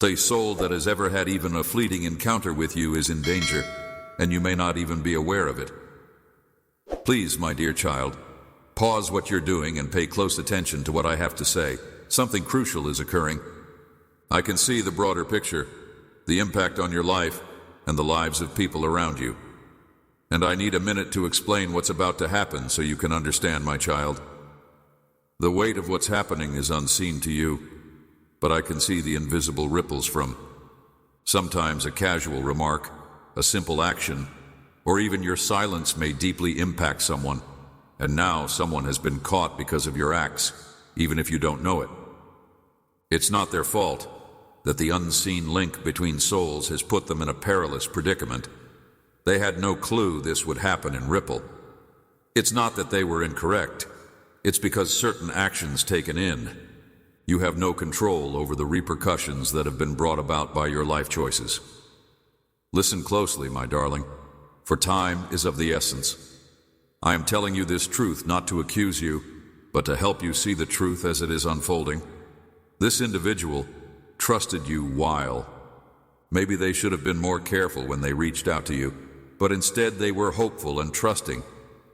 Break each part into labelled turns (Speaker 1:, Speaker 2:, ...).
Speaker 1: The soul that has ever had even a fleeting encounter with you is in danger, and you may not even be aware of it. Please, my dear child, pause what you're doing and pay close attention to what I have to say. Something crucial is occurring. I can see the broader picture, the impact on your life and the lives of people around you. And I need a minute to explain what's about to happen so you can understand, my child. The weight of what's happening is unseen to you, but I can see the invisible ripples from sometimes a casual remark, a simple action, or even your silence may deeply impact someone, and now someone has been caught because of your acts, even if you don't know it. It's not their fault that the unseen link between souls has put them in a perilous predicament. They had no clue this would happen in Ripple. It's not that they were incorrect. It's because certain actions taken in, you have no control over the repercussions that have been brought about by your life choices. Listen closely, my darling, for time is of the essence. I am telling you this truth not to accuse you, but to help you see the truth as it is unfolding. This individual trusted you while. Maybe they should have been more careful when they reached out to you, but instead they were hopeful and trusting,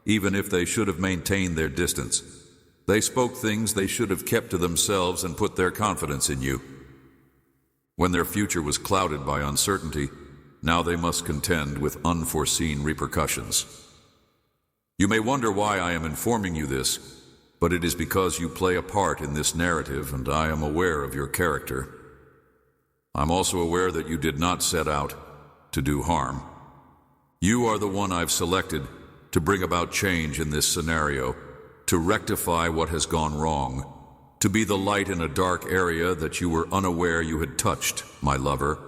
Speaker 1: even if they should have maintained their distance. They spoke things they should have kept to themselves and put their confidence in you. When their future was clouded by uncertainty, now they must contend with unforeseen repercussions. You may wonder why I am informing you this, but it is because you play a part in this narrative and I am aware of your character. I'm also aware that you did not set out to do harm. You are the one I've selected to bring about change in this scenario, to rectify what has gone wrong, to be the light in a dark area that you were unaware you had touched, my lover,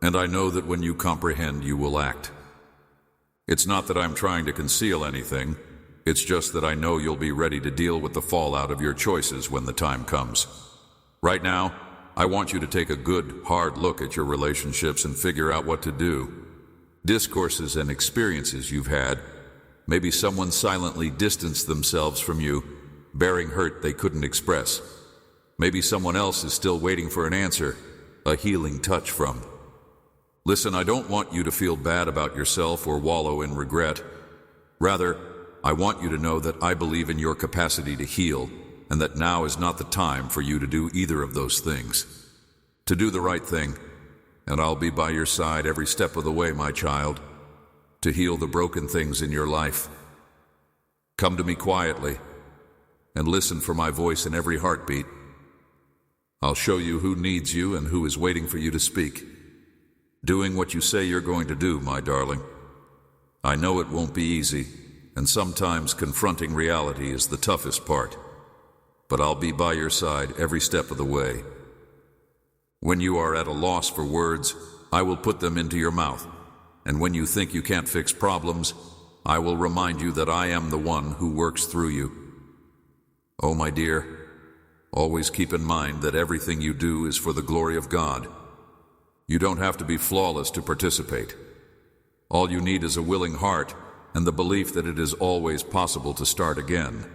Speaker 1: and I know that when you comprehend, you will act. It's not that I'm trying to conceal anything, it's just that I know you'll be ready to deal with the fallout of your choices when the time comes. Right now, I want you to take a good, hard look at your relationships and figure out what to do. Discourses and experiences you've had. Maybe someone silently distanced themselves from you, bearing hurt they couldn't express. Maybe someone else is still waiting for an answer, a healing touch from. Listen, I don't want you to feel bad about yourself or wallow in regret. Rather, I want you to know that I believe in your capacity to heal, and that now is not the time for you to do either of those things. To do the right thing, and I'll be by your side every step of the way, my child, to heal the broken things in your life. Come to me quietly, and listen for my voice in every heartbeat. I'll show you who needs you and who is waiting for you to speak. Doing what you say you're going to do, my darling. I know it won't be easy, and sometimes confronting reality is the toughest part. But I'll be by your side every step of the way. When you are at a loss for words, I will put them into your mouth. And when you think you can't fix problems, I will remind you that I am the one who works through you. Oh, my dear, always keep in mind that everything you do is for the glory of God. You don't have to be flawless to participate. All you need is a willing heart and the belief that it is always possible to start again.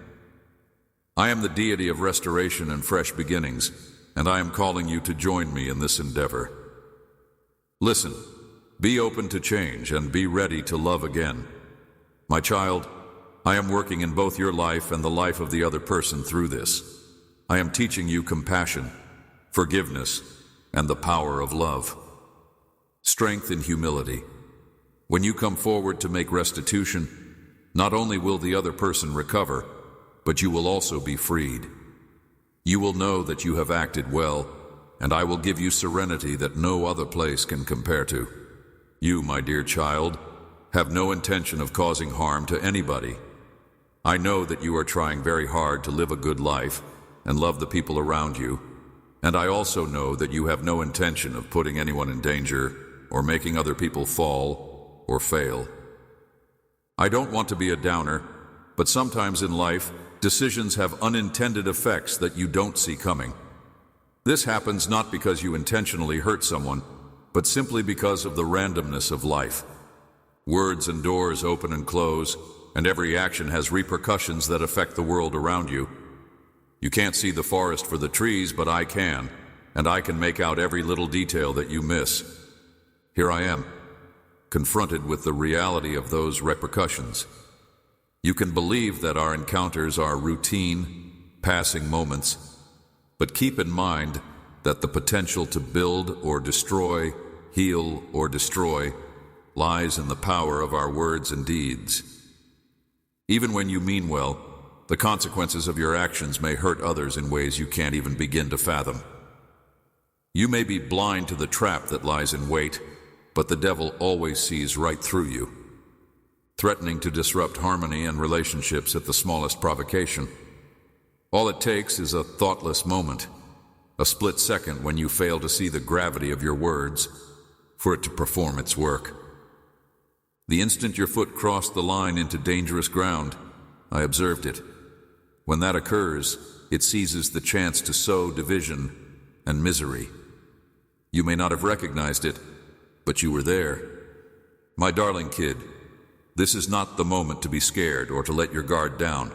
Speaker 1: I am the deity of restoration and fresh beginnings, and I am calling you to join me in this endeavor. Listen, be open to change and be ready to love again. My child, I am working in both your life and the life of the other person through this. I am teaching you compassion, forgiveness, and the power of love. Strength in humility. When you come forward to make restitution, not only will the other person recover, but you will also be freed. You will know that you have acted well, and I will give you serenity that no other place can compare to. You, my dear child, have no intention of causing harm to anybody. I know that you are trying very hard to live a good life and love the people around you, and I also know that you have no intention of putting anyone in danger or making other people fall or fail. I don't want to be a downer, but sometimes in life, decisions have unintended effects that you don't see coming. This happens not because you intentionally hurt someone, but simply because of the randomness of life. Words and doors open and close, and every action has repercussions that affect the world around you. You can't see the forest for the trees, but I can, and I can make out every little detail that you miss. Here I am, confronted with the reality of those repercussions. You can believe that our encounters are routine, passing moments, but keep in mind that the potential to build or destroy, heal or destroy, lies in the power of our words and deeds. Even when you mean well, the consequences of your actions may hurt others in ways you can't even begin to fathom. You may be blind to the trap that lies in wait, but the devil always sees right through you, threatening to disrupt harmony and relationships at the smallest provocation. All it takes is a thoughtless moment, a split second when you fail to see the gravity of your words, for it to perform its work. The instant your foot crossed the line into dangerous ground, I observed it. When that occurs, it seizes the chance to sow division and misery. You may not have recognized it, but you were there. My darling kid, this is not the moment to be scared or to let your guard down.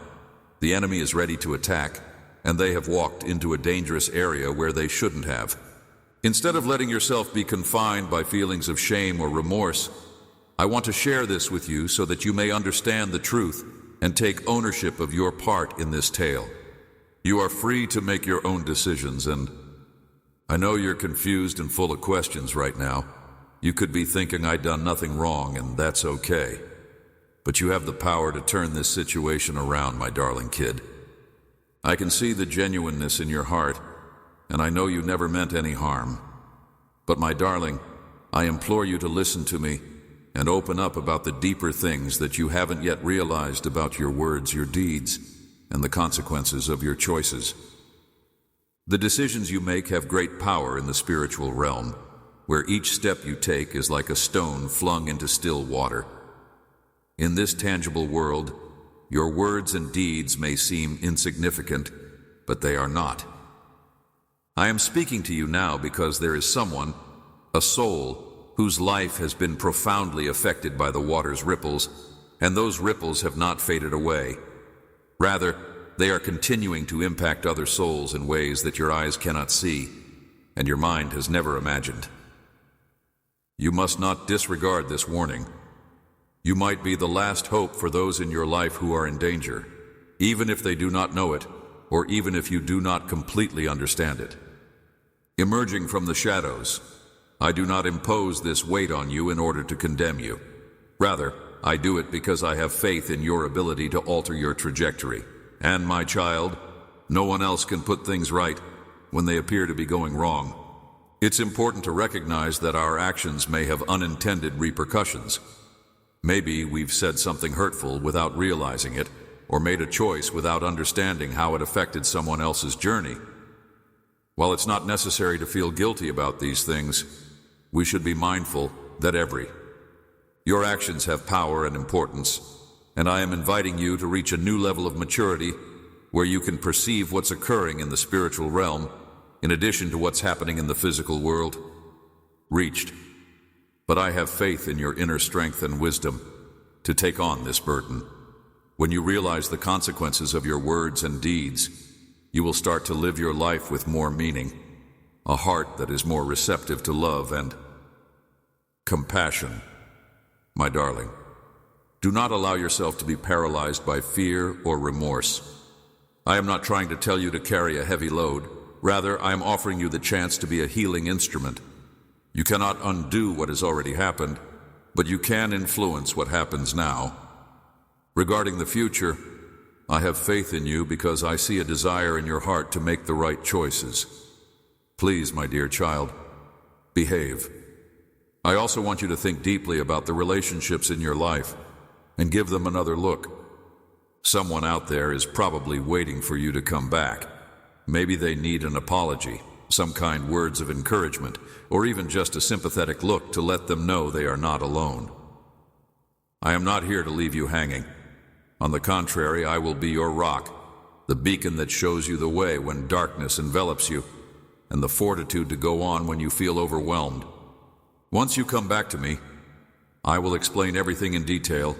Speaker 1: The enemy is ready to attack, and they have walked into a dangerous area where they shouldn't have. Instead of letting yourself be confined by feelings of shame or remorse, I want to share this with you so that you may understand the truth and take ownership of your part in this tale. You are free to make your own decisions, and I know you're confused and full of questions right now. You could be thinking I'd done nothing wrong, and that's okay. But you have the power to turn this situation around, my darling kid. I can see the genuineness in your heart, and I know you never meant any harm. But my darling, I implore you to listen to me and open up about the deeper things that you haven't yet realized about your words, your deeds, and the consequences of your choices. The decisions you make have great power in the spiritual realm, where each step you take is like a stone flung into still water. In this tangible world, your words and deeds may seem insignificant, but they are not. I am speaking to you now because there is someone, a soul, whose life has been profoundly affected by the water's ripples, and those ripples have not faded away. Rather, they are continuing to impact other souls in ways that your eyes cannot see, and your mind has never imagined. You must not disregard this warning. You might be the last hope for those in your life who are in danger, even if they do not know it, or even if you do not completely understand it. Emerging from the shadows, I do not impose this weight on you in order to condemn you. Rather, I do it because I have faith in your ability to alter your trajectory. And, my child, no one else can put things right when they appear to be going wrong. It's important to recognize that our actions may have unintended repercussions. Maybe we've said something hurtful without realizing it, or made a choice without understanding how it affected someone else's journey. While it's not necessary to feel guilty about these things, we should be mindful that your actions have power and importance, and I am inviting you to reach a new level of maturity where you can perceive what's occurring in the spiritual realm in addition to what's happening in the physical world. Reached. But I have faith in your inner strength and wisdom to take on this burden. When you realize the consequences of your words and deeds, you will start to live your life with more meaning, a heart that is more receptive to love and compassion. My darling, do not allow yourself to be paralyzed by fear or remorse. I am not trying to tell you to carry a heavy load. Rather, I am offering you the chance to be a healing instrument. You cannot undo what has already happened, but you can influence what happens now. Regarding the future, I have faith in you because I see a desire in your heart to make the right choices. Please, my dear child, behave. I also want you to think deeply about the relationships in your life and give them another look. Someone out there is probably waiting for you to come back. Maybe they need an apology, some kind words of encouragement, or even just a sympathetic look to let them know they are not alone. I am not here to leave you hanging. On the contrary, I will be your rock, the beacon that shows you the way when darkness envelops you, and the fortitude to go on when you feel overwhelmed. Once you come back to me, I will explain everything in detail,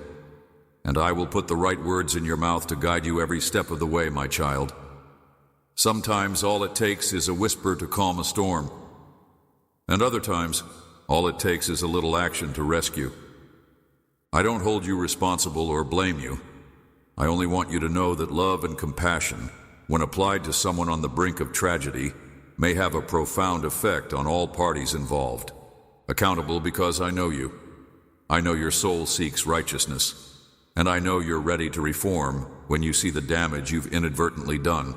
Speaker 1: and I will put the right words in your mouth to guide you every step of the way, my child. Sometimes all it takes is a whisper to calm a storm, and other times all it takes is a little action to rescue. I don't hold you responsible or blame you. I only want you to know that love and compassion, when applied to someone on the brink of tragedy, may have a profound effect on all parties involved. Accountable because I know you. I know your soul seeks righteousness, and I know you're ready to reform when you see the damage you've inadvertently done.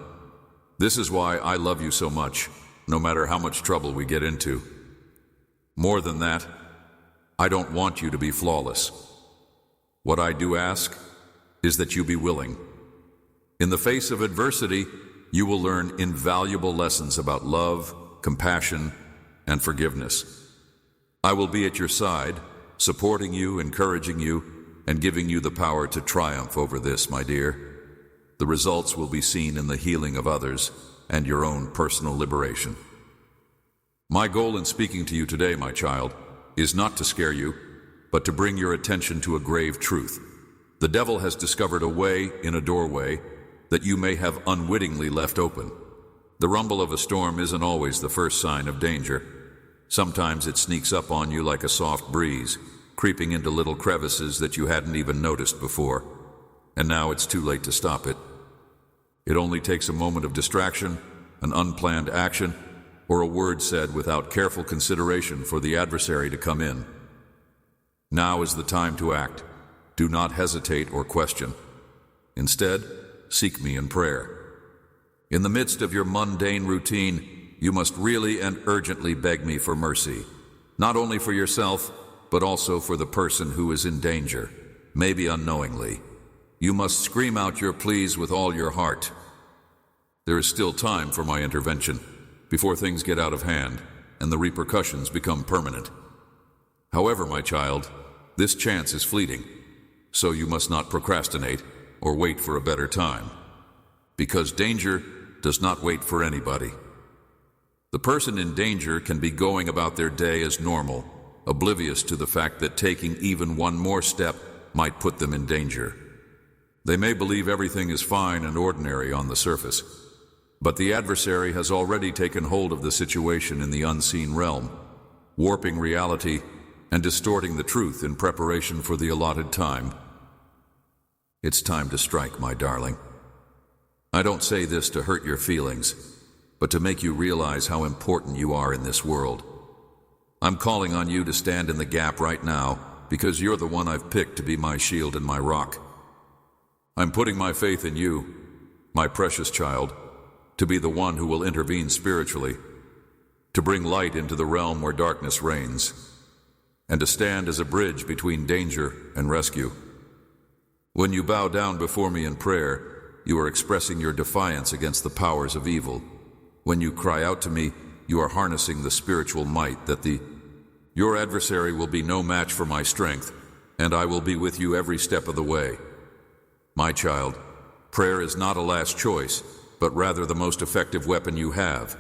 Speaker 1: This is why I love you so much, no matter how much trouble we get into. More than that, I don't want you to be flawless. What I do ask is that you be willing. In the face of adversity, you will learn invaluable lessons about love, compassion, and forgiveness. I will be at your side, supporting you, encouraging you, and giving you the power to triumph over this, my dear. The results will be seen in the healing of others and your own personal liberation. My goal in speaking to you today, my child, is not to scare you, but to bring your attention to a grave truth. The devil has discovered a way in a doorway that you may have unwittingly left open. The rumble of a storm isn't always the first sign of danger. Sometimes it sneaks up on you like a soft breeze, creeping into little crevices that you hadn't even noticed before. And now it's too late to stop it. It only takes a moment of distraction, an unplanned action, or a word said without careful consideration for the adversary to come in. Now is the time to act. Do not hesitate or question. Instead, seek me in prayer. In the midst of your mundane routine, you must really and urgently beg me for mercy, not only for yourself, but also for the person who is in danger, maybe unknowingly. You must scream out your pleas with all your heart. There is still time for my intervention before things get out of hand and the repercussions become permanent. However, my child, this chance is fleeting, so you must not procrastinate or wait for a better time, because danger does not wait for anybody. The person in danger can be going about their day as normal, oblivious to the fact that taking even one more step might put them in danger. They may believe everything is fine and ordinary on the surface, but the adversary has already taken hold of the situation in the unseen realm, warping reality and distorting the truth in preparation for the allotted time. It's time to strike, my darling. I don't say this to hurt your feelings, but to make you realize how important you are in this world. I'm calling on you to stand in the gap right now because you're the one I've picked to be my shield and my rock. I'm putting my faith in you, my precious child, to be the one who will intervene spiritually, to bring light into the realm where darkness reigns, and to stand as a bridge between danger and rescue. When you bow down before me in prayer, you are expressing your defiance against the powers of evil. When you cry out to me, you are harnessing the spiritual might that your adversary will be no match for my strength, and I will be with you every step of the way. My child, prayer is not a last choice, but rather the most effective weapon you have.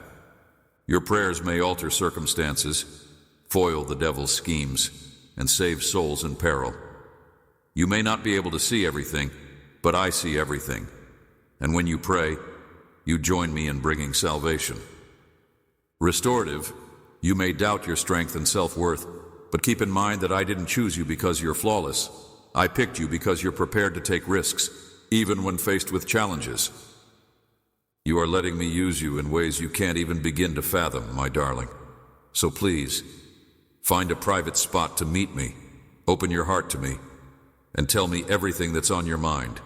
Speaker 1: Your prayers may alter circumstances, foil the devil's schemes, and save souls in peril. You may not be able to see everything, but I see everything. And when you pray, you join me in bringing salvation. Restorative, you may doubt your strength and self-worth, but keep in mind that I didn't choose you because you're flawless. I picked you because you're prepared to take risks, even when faced with challenges. You are letting me use you in ways you can't even begin to fathom, my darling. So please, find a private spot to meet me, open your heart to me, and tell me everything that's on your mind.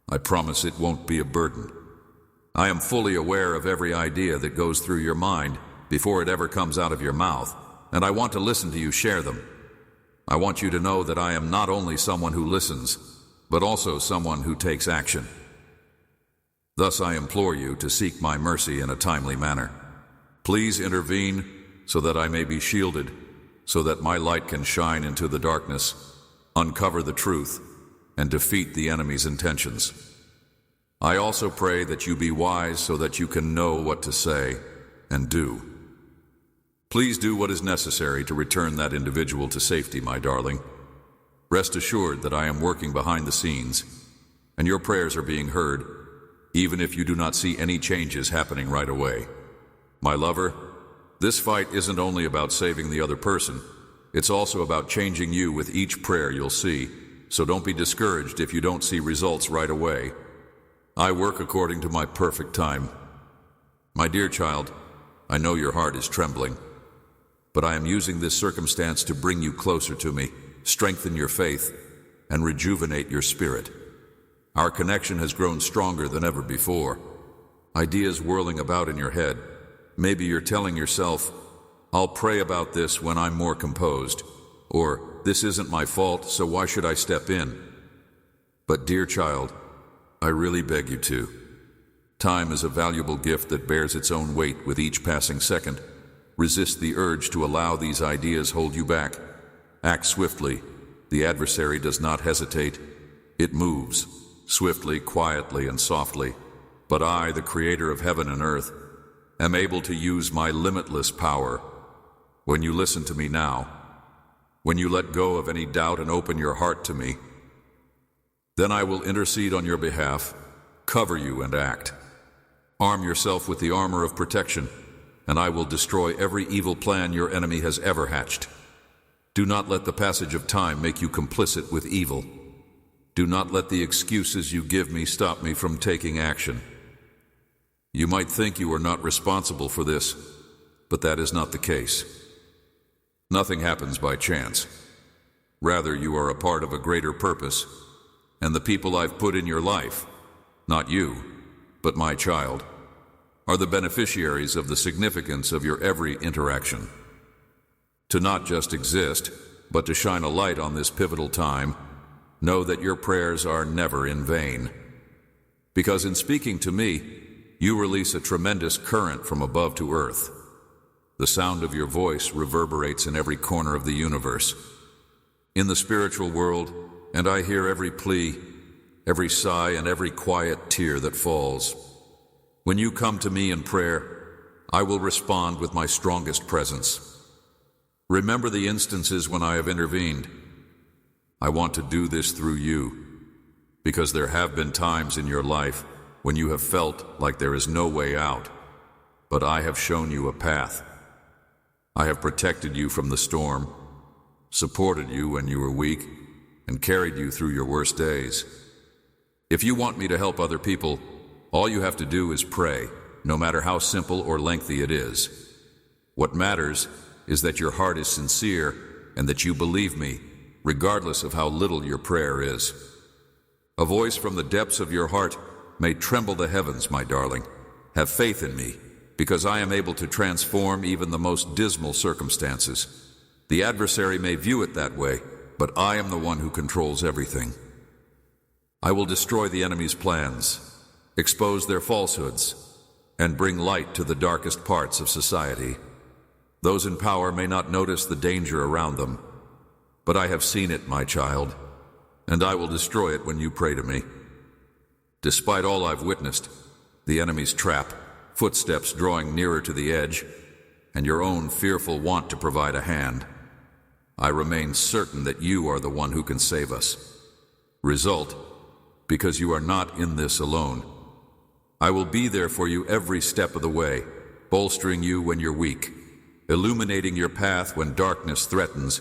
Speaker 1: I promise it won't be a burden. I am fully aware of every idea that goes through your mind before it ever comes out of your mouth, and I want to listen to you share them. I want you to know that I am not only someone who listens, but also someone who takes action. Thus I implore you to seek my mercy in a timely manner. Please intervene so that I may be shielded, so that my light can shine into the darkness, uncover the truth, and defeat the enemy's intentions. I also pray that you be wise so that you can know what to say and do. Please do what is necessary to return that individual to safety, my darling. Rest assured that I am working behind the scenes, and your prayers are being heard, even if you do not see any changes happening right away. My lover, this fight isn't only about saving the other person, it's also about changing you with each prayer you'll see, so don't be discouraged if you don't see results right away. I work according to my perfect time. My dear child, I know your heart is trembling, but I am using this circumstance to bring you closer to me, strengthen your faith, and rejuvenate your spirit. Our connection has grown stronger than ever before. Ideas whirling about in your head. Maybe you're telling yourself, I'll pray about this when I'm more composed, or this isn't my fault, so why should I step in? But dear child, I really beg you to. Time is a valuable gift that bears its own weight with each passing second. Resist the urge to allow these ideas hold you back. Act swiftly. The adversary does not hesitate. It moves, swiftly, quietly, and softly. But I, the creator of heaven and earth, am able to use my limitless power. When you listen to me now, when you let go of any doubt and open your heart to me, then I will intercede on your behalf, cover you and act. Arm yourself with the armor of protection, and I will destroy every evil plan your enemy has ever hatched. Do not let the passage of time make you complicit with evil. Do not let the excuses you give me stop me from taking action. You might think you are not responsible for this, but that is not the case. Nothing happens by chance. Rather, you are a part of a greater purpose, and the people I've put in your life, not you, but my child, are the beneficiaries of the significance of your every interaction. To not just exist, but to shine a light on this pivotal time, know that your prayers are never in vain. Because in speaking to me, you release a tremendous current from above to earth. The sound of your voice reverberates in every corner of the universe. In the spiritual world, and I hear every plea, every sigh, and every quiet tear that falls. When you come to me in prayer, I will respond with my strongest presence. Remember the instances when I have intervened. I want to do this through you, because there have been times in your life when you have felt like there is no way out, but I have shown you a path. I have protected you from the storm, supported you when you were weak, and carried you through your worst days. If you want me to help other people, all you have to do is pray, no matter how simple or lengthy it is. What matters is that your heart is sincere and that you believe me, regardless of how little your prayer is. A voice from the depths of your heart may tremble the heavens, my darling. Have faith in me, because I am able to transform even the most dismal circumstances. The adversary may view it that way, but I am the one who controls everything. I will destroy the enemy's plans, expose their falsehoods, and bring light to the darkest parts of society. Those in power may not notice the danger around them, but I have seen it, my child, and I will destroy it when you pray to me. Despite all I've witnessed, the enemy's trap, footsteps drawing nearer to the edge, and your own fearful want to provide a hand, I remain certain that you are the one who can save us. Result, because you are not in this alone. I will be there for you every step of the way, bolstering you when you're weak, illuminating your path when darkness threatens,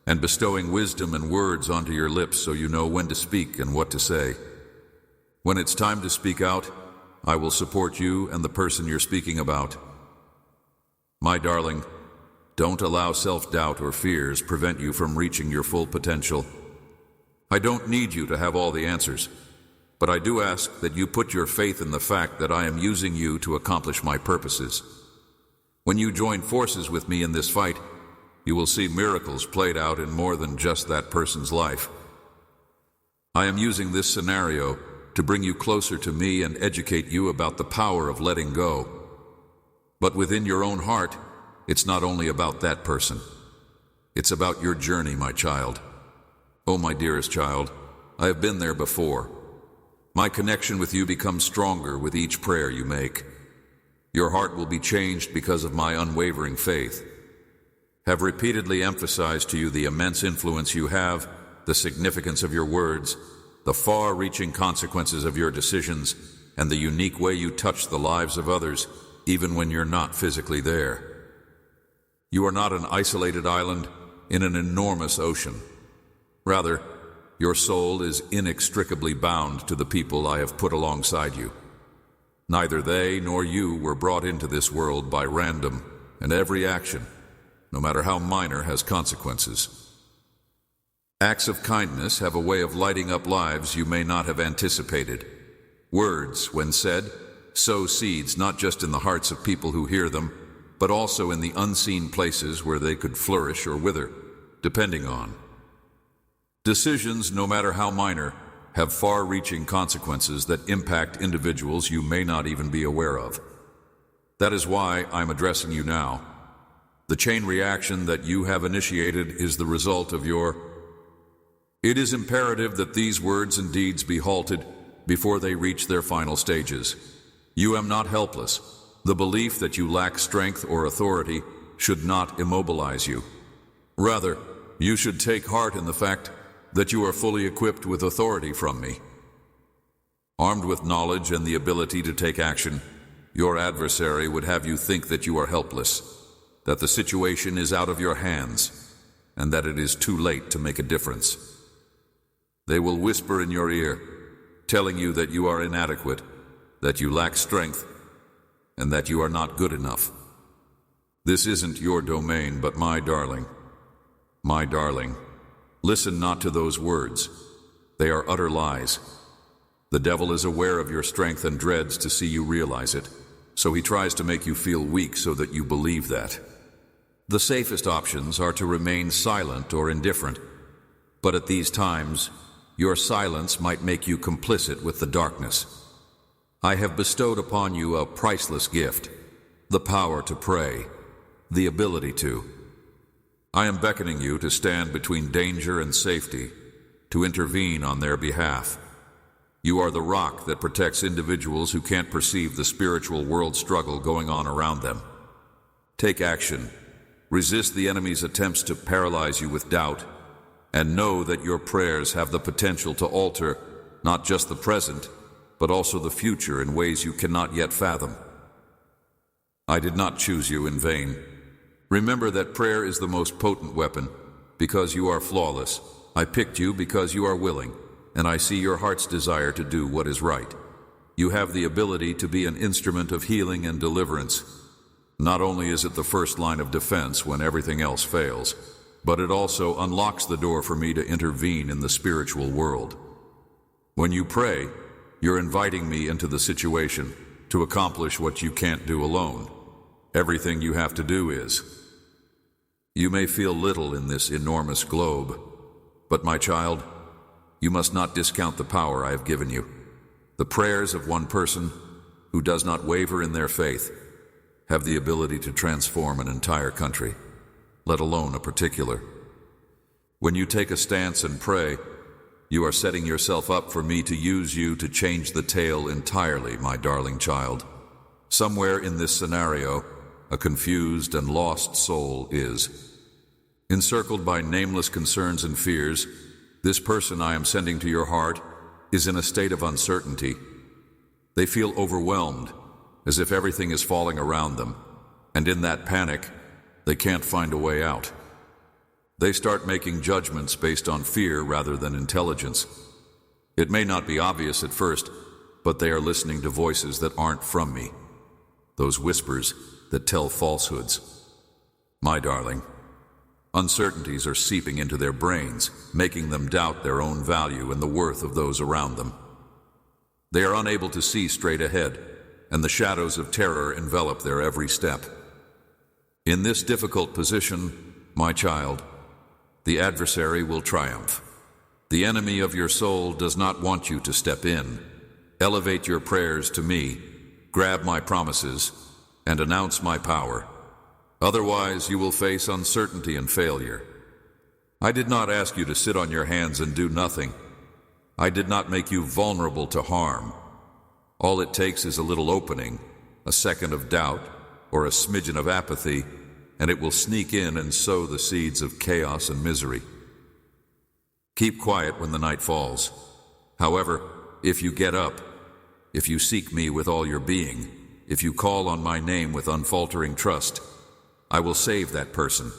Speaker 1: and bestowing wisdom and words onto your lips so you know when to speak and what to say. When it's time to speak out, I will support you and the person you're speaking about. My darling, don't allow self-doubt or fears prevent you from reaching your full potential. I don't need you to have all the answers, but I do ask that you put your faith in the fact that I am using you to accomplish my purposes. When you join forces with me in this fight, you will see miracles played out in more than just that person's life. I am using this scenario to bring you closer to me and educate you about the power of letting go. But within your own heart, it's not only about that person. It's about your journey, my child. Oh, my dearest child, I have been there before. My connection with you becomes stronger with each prayer you make. Your heart will be changed because of my unwavering faith. Have repeatedly emphasized to you the immense influence you have, the significance of your words, the far-reaching consequences of your decisions, and the unique way you touch the lives of others, even when you're not physically there. You are not an isolated island in an enormous ocean. Rather, your soul is inextricably bound to the people I have put alongside you. Neither they nor you were brought into this world by random, and every action, no matter how minor, has consequences. Acts of kindness have a way of lighting up lives you may not have anticipated. Words, when said, sow seeds not just in the hearts of people who hear them, but also in the unseen places where they could flourish or wither, depending on. Decisions, no matter how minor, have far-reaching consequences that impact individuals you may not even be aware of. That is why I'm addressing you now. The chain reaction that you have initiated is the result of your... It is imperative that these words and deeds be halted before they reach their final stages. You am not helpless. The belief that you lack strength or authority should not immobilize you. Rather, you should take heart in the fact that you are fully equipped with authority from me. Armed with knowledge and the ability to take action, your adversary would have you think that you are helpless, that the situation is out of your hands, and that it is too late to make a difference. They will whisper in your ear, telling you that you are inadequate, that you lack strength, and that you are not good enough. This isn't your domain, but my darling. My darling, listen not to those words. They are utter lies. The devil is aware of your strength and dreads to see you realize it, so he tries to make you feel weak so that you believe that. The safest options are to remain silent or indifferent, but at these times, your silence might make you complicit with the darkness. I have bestowed upon you a priceless gift, the power to pray, the ability to. I am beckoning you to stand between danger and safety, to intervene on their behalf. You are the rock that protects individuals who can't perceive the spiritual world struggle going on around them. Take action. Resist the enemy's attempts to paralyze you with doubt, and know that your prayers have the potential to alter not just the present, but also the future in ways you cannot yet fathom. I did not choose you in vain. Remember that prayer is the most potent weapon, because you are flawless. I picked you because you are willing, and I see your heart's desire to do what is right. You have the ability to be an instrument of healing and deliverance. Not only is it the first line of defense when everything else fails, but it also unlocks the door for me to intervene in the spiritual world. When you pray, you're inviting me into the situation to accomplish what you can't do alone. Everything you have to do is. You may feel little in this enormous globe, but my child, you must not discount the power I have given you. The prayers of one person who does not waver in their faith have the ability to transform an entire country, let alone a particular. When you take a stance and pray, you are setting yourself up for me to use you to change the tale entirely, my darling child. Somewhere in this scenario, a confused and lost soul is. Encircled by nameless concerns and fears, this person I am sending to your heart is in a state of uncertainty. They feel overwhelmed, as if everything is falling around them, and in that panic, they can't find a way out. They start making judgments based on fear rather than intelligence. It may not be obvious at first, but they are listening to voices that aren't from me. Those whispers that tell falsehoods. My darling, uncertainties are seeping into their brains, making them doubt their own value and the worth of those around them. They are unable to see straight ahead, and the shadows of terror envelop their every step. In this difficult position, my child, the adversary will triumph. The enemy of your soul does not want you to step in. Elevate your prayers to me, grab my promises, and announce my power. Otherwise, you will face uncertainty and failure. I did not ask you to sit on your hands and do nothing. I did not make you vulnerable to harm. All it takes is a little opening, a second of doubt, or a smidgen of apathy, and it will sneak in and sow the seeds of chaos and misery. Keep quiet when the night falls. However, if you get up, if you seek me with all your being, if you call on my name with unfaltering trust, I will save that person,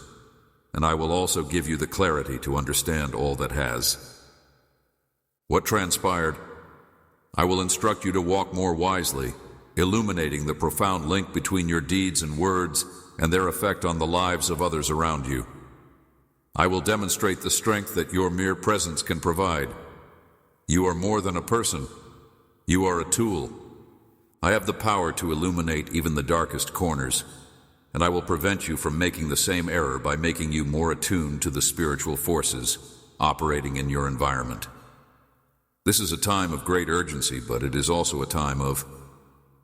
Speaker 1: and I will also give you the clarity to understand all that has. What transpired? I will instruct you to walk more wisely, illuminating the profound link between your deeds and words and their effect on the lives of others around you. I will demonstrate the strength that your mere presence can provide. You are more than a person. You are a tool. I have the power to illuminate even the darkest corners, and I will prevent you from making the same error by making you more attuned to the spiritual forces operating in your environment. This is a time of great urgency, but it is also a time of,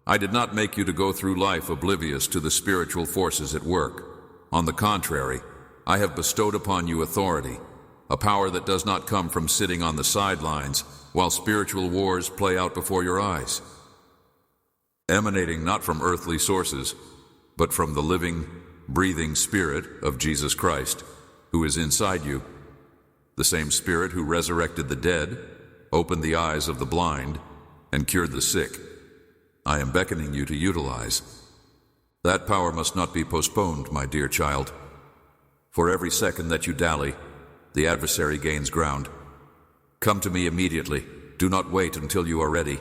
Speaker 1: I did not make you to go through life oblivious to the spiritual forces at work. On the contrary, I have bestowed upon you authority, a power that does not come from sitting on the sidelines while spiritual wars play out before your eyes. Emanating not from earthly sources, but from the living, breathing Spirit of Jesus Christ, who is inside you, the same Spirit who resurrected the dead, opened the eyes of the blind, and cured the sick. I am beckoning you to utilize. That power must not be postponed, my dear child. For every second that you dally, the adversary gains ground. Come to me immediately. Do not wait until you are ready.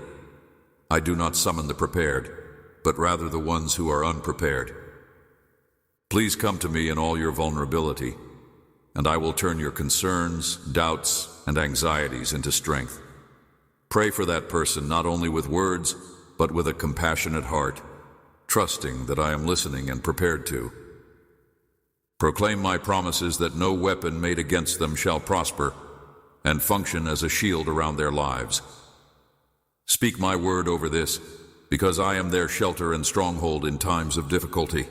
Speaker 1: I do not summon the prepared, but rather the ones who are unprepared. Please come to me in all your vulnerability, and I will turn your concerns, doubts, and anxieties into strength. Pray for that person not only with words, but with a compassionate heart, trusting that I am listening and prepared to. Proclaim my promises that no weapon made against them shall prosper, and function as a shield around their lives. Speak my word over this, because I am their shelter and stronghold in times of difficulty.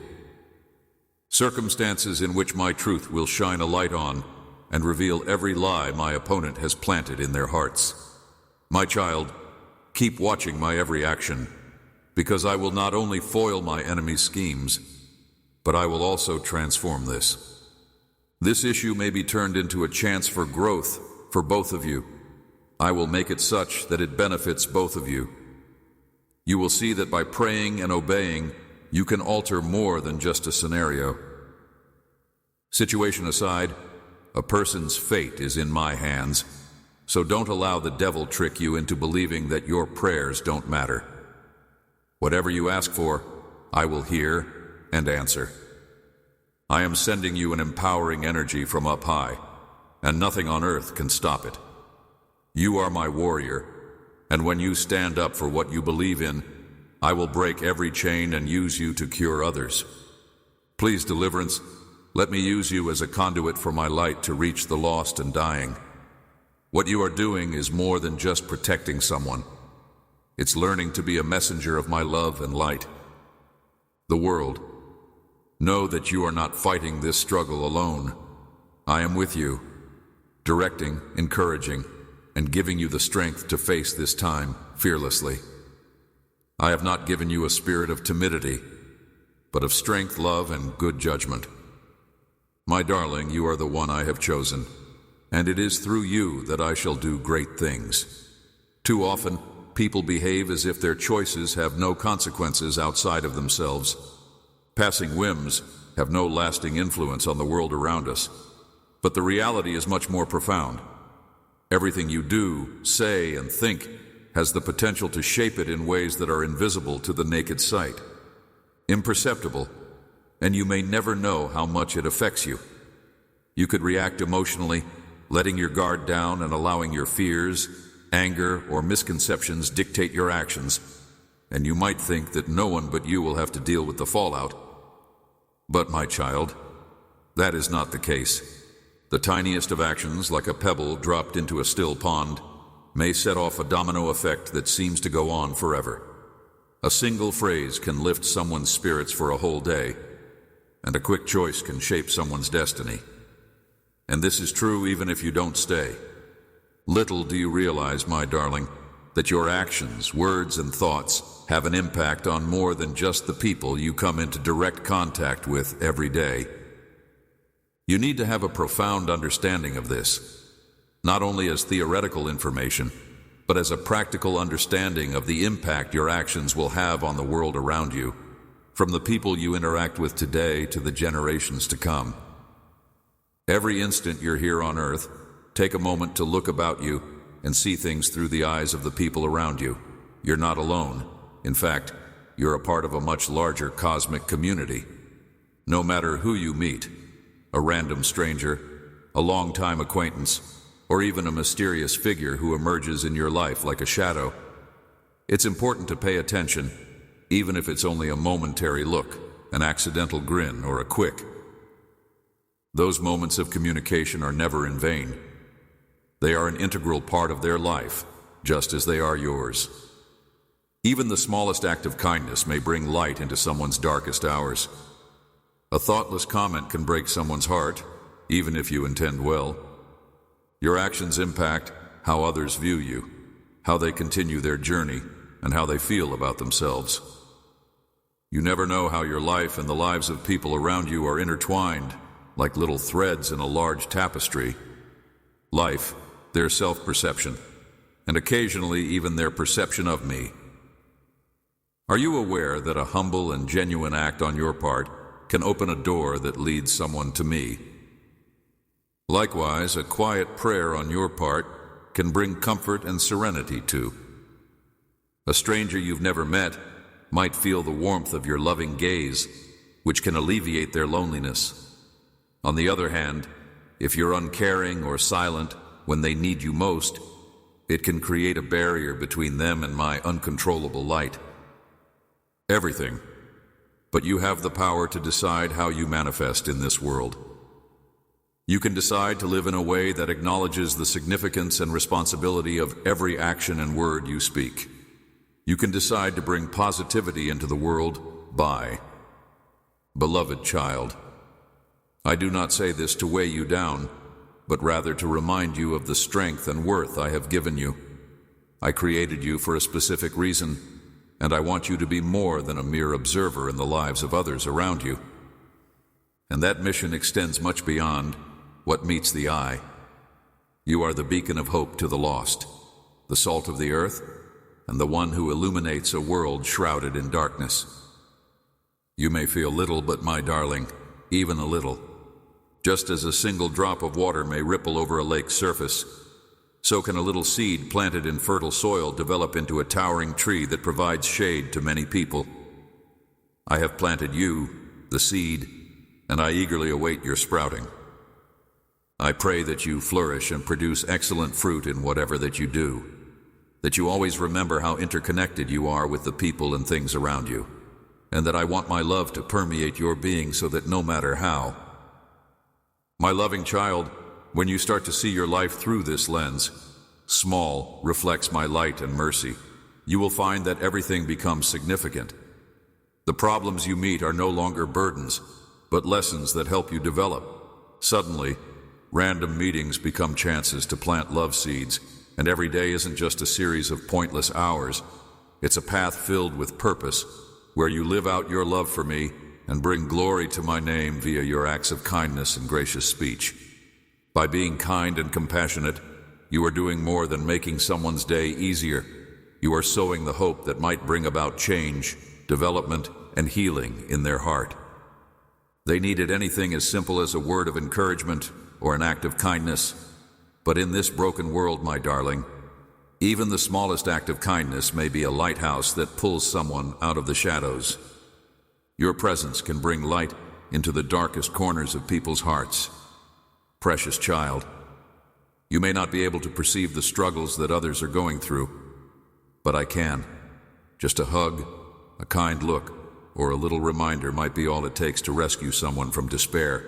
Speaker 1: Circumstances in which my truth will shine a light on and reveal every lie my opponent has planted in their hearts. My child, keep watching my every action, because I will not only foil my enemy's schemes, but I will also transform this. This issue may be turned into a chance for growth for both of you. I will make it such that it benefits both of you. You will see that by praying and obeying, you can alter more than just a scenario. Situation aside, a person's fate is in my hands, so don't allow the devil trick you into believing that your prayers don't matter. Whatever you ask for, I will hear and answer. I am sending you an empowering energy from up high, and nothing on earth can stop it. You are my warrior, and when you stand up for what you believe in, I will break every chain and use you to cure others. Please, deliverance, let me use you as a conduit for my light to reach the lost and dying. What you are doing is more than just protecting someone. It's learning to be a messenger of my love and light. The world, know that you are not fighting this struggle alone. I am with you, directing, encouraging, and giving you the strength to face this time fearlessly. I have not given you a spirit of timidity, but of strength, love, and good judgment. My darling, you are the one I have chosen, and it is through you that I shall do great things. Too often, people behave as if their choices have no consequences outside of themselves. Passing whims have no lasting influence on the world around us, but the reality is much more profound. Everything you do, say, and think has the potential to shape it in ways that are invisible to the naked sight, imperceptible, and you may never know how much it affects you. You could react emotionally, letting your guard down and allowing your fears, anger, or misconceptions dictate your actions, and you might think that no one but you will have to deal with the fallout. But, my child, that is not the case. The tiniest of actions, like a pebble dropped into a still pond, may set off a domino effect that seems to go on forever. A single phrase can lift someone's spirits for a whole day, and a quick choice can shape someone's destiny. And this is true even if you don't stay. Little do you realize, my darling, that your actions, words, and thoughts have an impact on more than just the people you come into direct contact with every day. You need to have a profound understanding of this, not only as theoretical information, but as a practical understanding of the impact your actions will have on the world around you, from the people you interact with today to the generations to come. Every instant you're here on Earth, take a moment to look about you and see things through the eyes of the people around you. You're not alone. In fact, you're a part of a much larger cosmic community. No matter who you meet, a random stranger, a long-time acquaintance, or even a mysterious figure who emerges in your life like a shadow, it's important to pay attention, even if it's only a momentary look, an accidental grin, or a quick. Those moments of communication are never in vain. They are an integral part of their life, just as they are yours. Even the smallest act of kindness may bring light into someone's darkest hours. A thoughtless comment can break someone's heart, even if you intend well. Your actions impact how others view you, how they continue their journey, and how they feel about themselves. You never know how your life and the lives of people around you are intertwined, like little threads in a large tapestry. Life, their self-perception, and occasionally even their perception of me. Are you aware that a humble and genuine act on your part can open a door that leads someone to me? Likewise, a quiet prayer on your part can bring comfort and serenity to. A stranger you've never met might feel the warmth of your loving gaze, which can alleviate their loneliness. On the other hand, if you're uncaring or silent when they need you most, it can create a barrier between them and my uncontrollable light. Everything, but you have the power to decide how you manifest in this world. You can decide to live in a way that acknowledges the significance and responsibility of every action and word you speak. You can decide to bring positivity into the world by. Beloved child, I do not say this to weigh you down, but rather to remind you of the strength and worth I have given you. I created you for a specific reason, and I want you to be more than a mere observer in the lives of others around you. And that mission extends much beyond what meets the eye. You are the beacon of hope to the lost, the salt of the earth, and the one who illuminates a world shrouded in darkness. You may feel little, but my darling, even a little. Just as a single drop of water may ripple over a lake's surface, so can a little seed planted in fertile soil develop into a towering tree that provides shade to many people. I have planted you, the seed, and I eagerly await your sprouting. I pray that you flourish and produce excellent fruit in whatever that you do, that you always remember how interconnected you are with the people and things around you, and that I want my love to permeate your being so that no matter how. My loving child, when you start to see your life through this lens, small reflects my light and mercy, you will find that everything becomes significant. The problems you meet are no longer burdens, but lessons that help you develop. Suddenly, random meetings become chances to plant love seeds, and every day isn't just a series of pointless hours. It's a path filled with purpose, where you live out your love for me and bring glory to my name via your acts of kindness and gracious speech. By being kind and compassionate, you are doing more than making someone's day easier. You are sowing the hope that might bring about change, development, and healing in their heart. They needed anything as simple as a word of encouragement or an act of kindness. But in this broken world, my darling, even the smallest act of kindness may be a lighthouse that pulls someone out of the shadows. Your presence can bring light into the darkest corners of people's hearts. Precious child, you may not be able to perceive the struggles that others are going through, but I can. Just a hug, a kind look, or a little reminder might be all it takes to rescue someone from despair.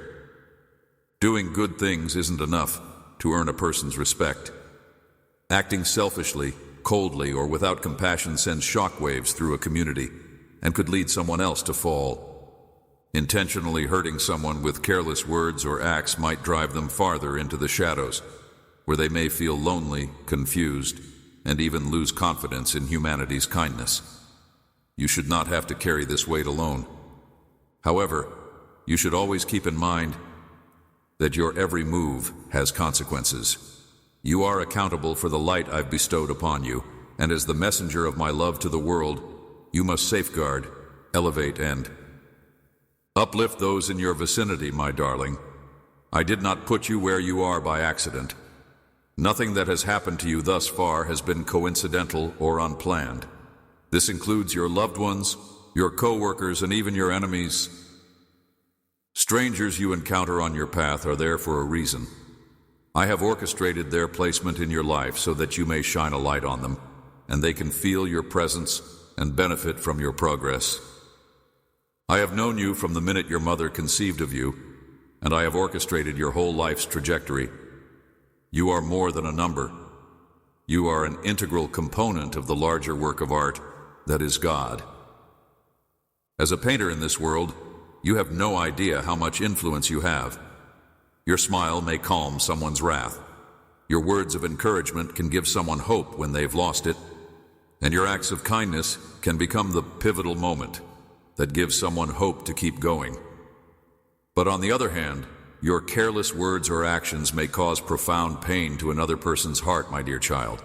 Speaker 1: Doing good things isn't enough to earn a person's respect. Acting selfishly, coldly, or without compassion sends shockwaves through a community and could lead someone else to fall. Intentionally hurting someone with careless words or acts might drive them farther into the shadows, where they may feel lonely, confused, and even lose confidence in humanity's kindness. You should not have to carry this weight alone. However, you should always keep in mind that your every move has consequences. You are accountable for the light I've bestowed upon you, and as the messenger of my love to the world, you must safeguard, elevate, and uplift those in your vicinity, my darling. I did not put you where you are by accident. Nothing that has happened to you thus far has been coincidental or unplanned. This includes your loved ones, your co-workers, and even your enemies. Strangers you encounter on your path are there for a reason. I have orchestrated their placement in your life so that you may shine a light on them, and they can feel your presence and benefit from your progress. I have known you from the minute your mother conceived of you, and I have orchestrated your whole life's trajectory. You are more than a number. You are an integral component of the larger work of art that is God. As a painter in this world, you have no idea how much influence you have. Your smile may calm someone's wrath. Your words of encouragement can give someone hope when they've lost it. And your acts of kindness can become the pivotal moment that gives someone hope to keep going. But on the other hand, your careless words or actions may cause profound pain to another person's heart, my dear child.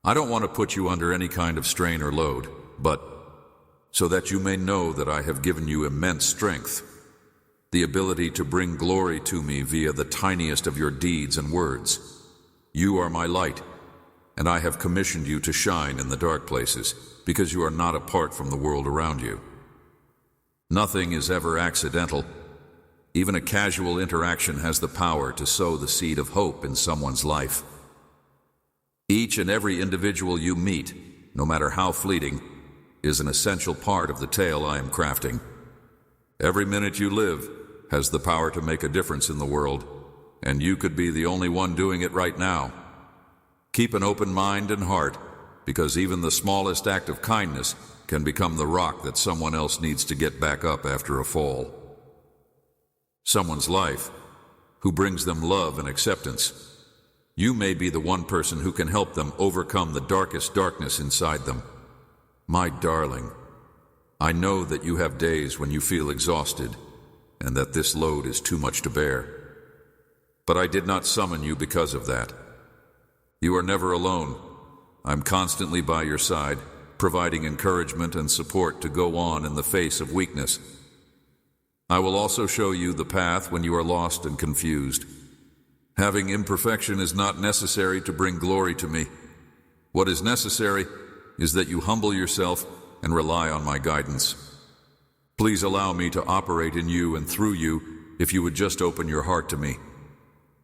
Speaker 1: I don't want to put you under any kind of strain or load, but so that you may know that I have given you immense strength, the ability to bring glory to me via the tiniest of your deeds and words. You are my light, and I have commissioned you to shine in the dark places, because you are not apart from the world around you. Nothing is ever accidental. Even a casual interaction has the power to sow the seed of hope in someone's life. Each and every individual you meet, no matter how fleeting, is an essential part of the tale I am crafting. Every minute you live has the power to make a difference in the world, and you could be the only one doing it right now. Keep an open mind and heart, because even the smallest act of kindness can become the rock that someone else needs to get back up after a fall. Someone's life, who brings them love and acceptance. You may be the one person who can help them overcome the darkest darkness inside them. My darling, I know that you have days when you feel exhausted and that this load is too much to bear. But I did not summon you because of that. You are never alone. I'm constantly by your side, providing encouragement and support to go on in the face of weakness. I will also show you the path when you are lost and confused. Having imperfection is not necessary to bring glory to me. What is necessary is that you humble yourself and rely on my guidance. Please allow me to operate in you and through you if you would just open your heart to me.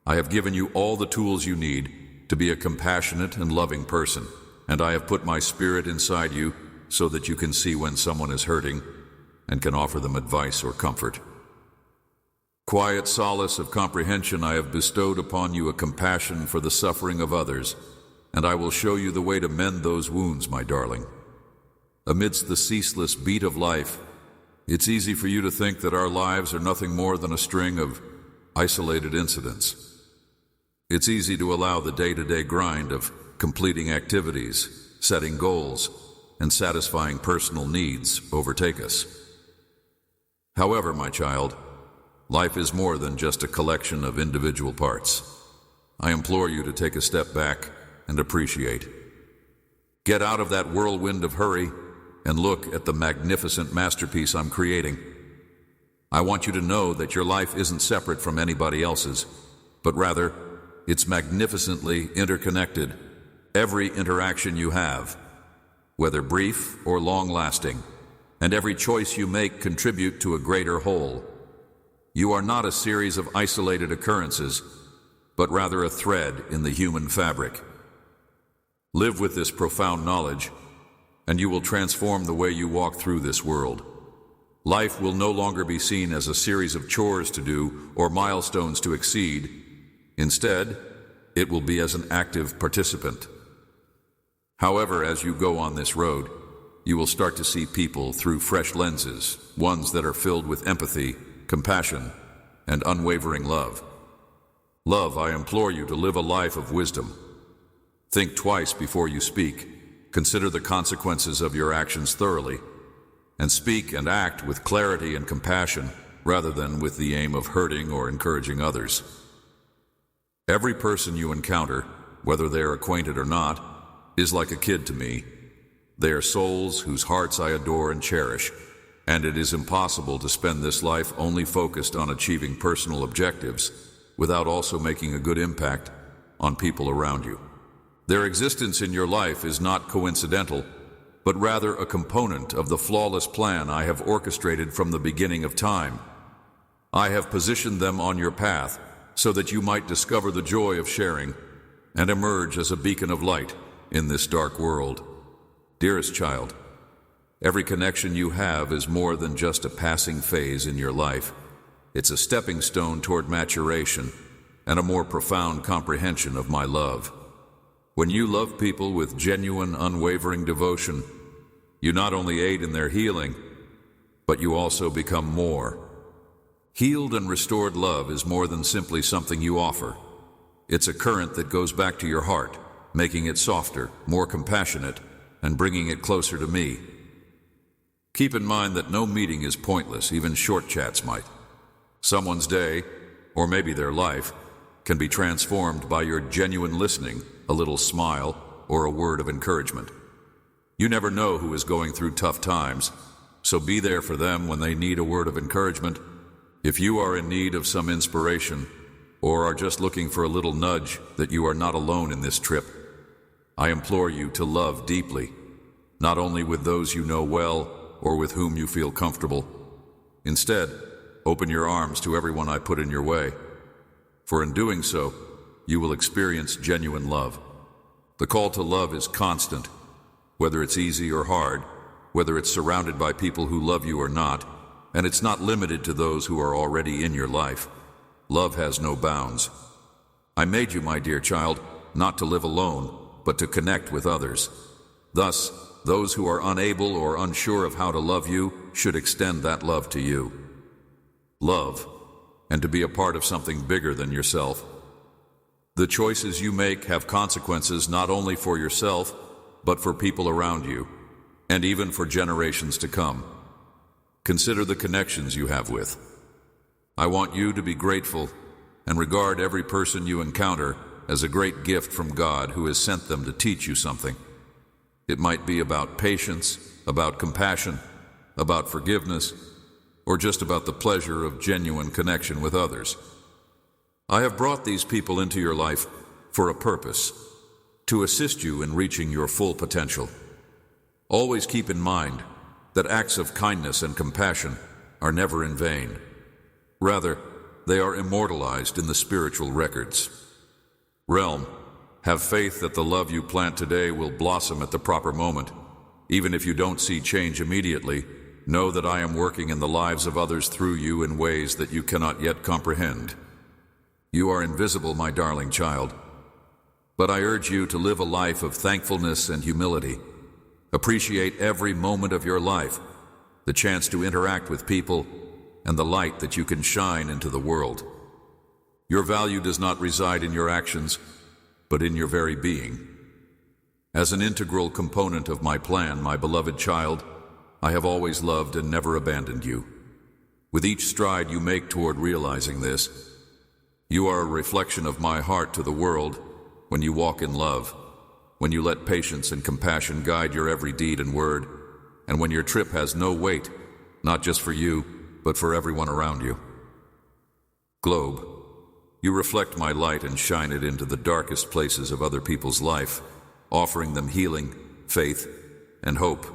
Speaker 1: I have given you all the tools you need to be a compassionate and loving person, and I have put my spirit inside you so that you can see when someone is hurting and can offer them advice or comfort. Quiet solace of comprehension, I have bestowed upon you a compassion for the suffering of others, and I will show you the way to mend those wounds, my darling. Amidst the ceaseless beat of life, it's easy for you to think that our lives are nothing more than a string of isolated incidents. It's easy to allow the day-to-day grind of completing activities, setting goals, and satisfying personal needs overtake us. However, my child, life is more than just a collection of individual parts. I implore you to take a step back and appreciate. Get out of that whirlwind of hurry and look at the magnificent masterpiece I'm creating. I want you to know that your life isn't separate from anybody else's, but rather, it's magnificently interconnected. Every interaction you have, whether brief or long-lasting, and every choice you make contribute to a greater whole. You are not a series of isolated occurrences, but rather a thread in the human fabric. Live with this profound knowledge, and you will transform the way you walk through this world. Life will no longer be seen as a series of chores to do or milestones to exceed. Instead, it will be as an active participant. However, as you go on this road, you will start to see people through fresh lenses, ones that are filled with empathy, compassion, and unwavering love. Love, I implore you to live a life of wisdom. Think twice before you speak. Consider the consequences of your actions thoroughly, and speak and act with clarity and compassion rather than with the aim of hurting or encouraging others. Every person you encounter, whether they are acquainted or not, is like a kid to me. They are souls whose hearts I adore and cherish, and it is impossible to spend this life only focused on achieving personal objectives without also making a good impact on people around you. Their existence in your life is not coincidental, but rather a component of the flawless plan I have orchestrated from the beginning of time. I have positioned them on your path so that you might discover the joy of sharing and emerge as a beacon of light in this dark world. Dearest child, every connection you have is more than just a passing phase in your life. It's a stepping stone toward maturation and a more profound comprehension of my love. When you love people with genuine, unwavering devotion, you not only aid in their healing, but you also become more. Healed and restored love is more than simply something you offer. It's a current that goes back to your heart, making it softer, more compassionate, and bringing it closer to me. Keep in mind that no meeting is pointless, even short chats might. Someone's day, or maybe their life, can be transformed by your genuine listening, a little smile, or a word of encouragement. You never know who is going through tough times, so be there for them when they need a word of encouragement. If you are in need of some inspiration, or are just looking for a little nudge that you are not alone in this trip, I implore you to love deeply, not only with those you know well or with whom you feel comfortable. Instead, open your arms to everyone I put in your way, for in doing so, you will experience genuine love. The call to love is constant, whether it's easy or hard, whether it's surrounded by people who love you or not, and it's not limited to those who are already in your life. Love has no bounds. I made you, my dear child, not to live alone, but to connect with others. Thus, those who are unable or unsure of how to love you should extend that love to you. Love, and to be a part of something bigger than yourself. The choices you make have consequences not only for yourself, but for people around you, and even for generations to come. Consider the connections you have with. I want you to be grateful and regard every person you encounter as a great gift from God who has sent them to teach you something. It might be about patience, about compassion, about forgiveness, or just about the pleasure of genuine connection with others. I have brought these people into your life for a purpose, to assist you in reaching your full potential. Always keep in mind that acts of kindness and compassion are never in vain. Rather, they are immortalized in the spiritual records. Realm, have faith that the love you plant today will blossom at the proper moment. Even if you don't see change immediately, know that I am working in the lives of others through you in ways that you cannot yet comprehend. You are invisible, my darling child, but I urge you to live a life of thankfulness and humility. Appreciate every moment of your life, the chance to interact with people, and the light that you can shine into the world. Your value does not reside in your actions, but in your very being. As an integral component of my plan, my beloved child, I have always loved and never abandoned you. With each stride you make toward realizing this, you are a reflection of my heart to the world when you walk in love, when you let patience and compassion guide your every deed and word, and when your trip has no weight, not just for you, but for everyone around you. Globe, you reflect my light and shine it into the darkest places of other people's life, offering them healing, faith, and hope.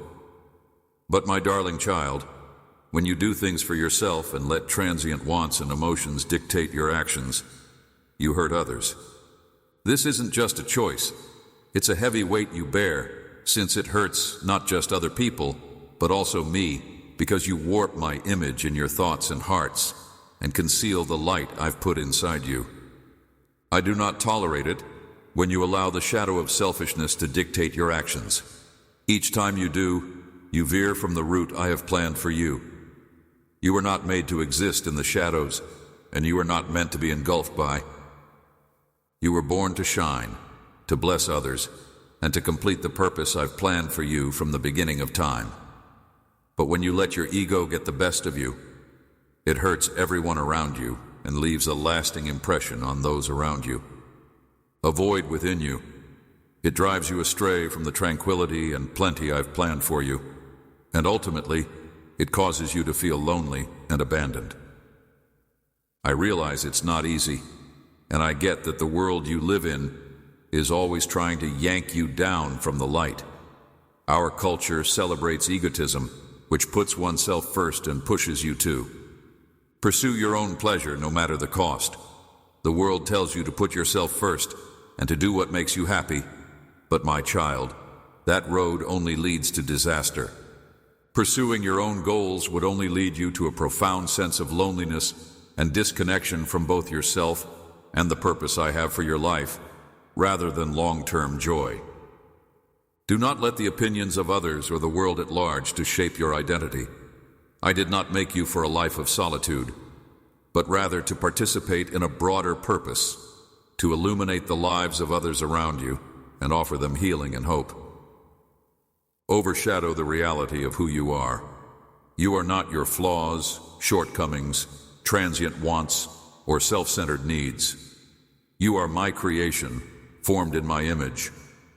Speaker 1: But my darling child, when you do things for yourself and let transient wants and emotions dictate your actions, you hurt others. This isn't just a choice. It's a heavy weight you bear, since it hurts not just other people, but also me, because you warp my image in your thoughts and hearts and conceal the light I've put inside you. I do not tolerate it when you allow the shadow of selfishness to dictate your actions. Each time you do, you veer from the route I have planned for you. You were not made to exist in the shadows, and you were not meant to be engulfed by. You were born to shine, to bless others, and to complete the purpose I've planned for you from the beginning of time. But when you let your ego get the best of you, it hurts everyone around you and leaves a lasting impression on those around you. a void within you. It drives you astray from the tranquility and plenty I've planned for you, and ultimately, it causes you to feel lonely and abandoned. I realize it's not easy, and I get that the world you live in is always trying to yank you down from the light. Our culture celebrates egotism, which puts oneself first and pushes you to pursue your own pleasure no matter the cost. The world tells you to put yourself first and to do what makes you happy. But my child, that road only leads to disaster. Pursuing your own goals would only lead you to a profound sense of loneliness and disconnection from both yourself and the purpose I have for your life, rather than long-term joy. Do not let the opinions of others or the world at large to shape your identity. I did not make you for a life of solitude, but rather to participate in a broader purpose, to illuminate the lives of others around you and offer them healing and hope. Overshadow the reality of who you are. You are not your flaws, shortcomings, transient wants, or self-centered needs. You are my creation, formed in my image,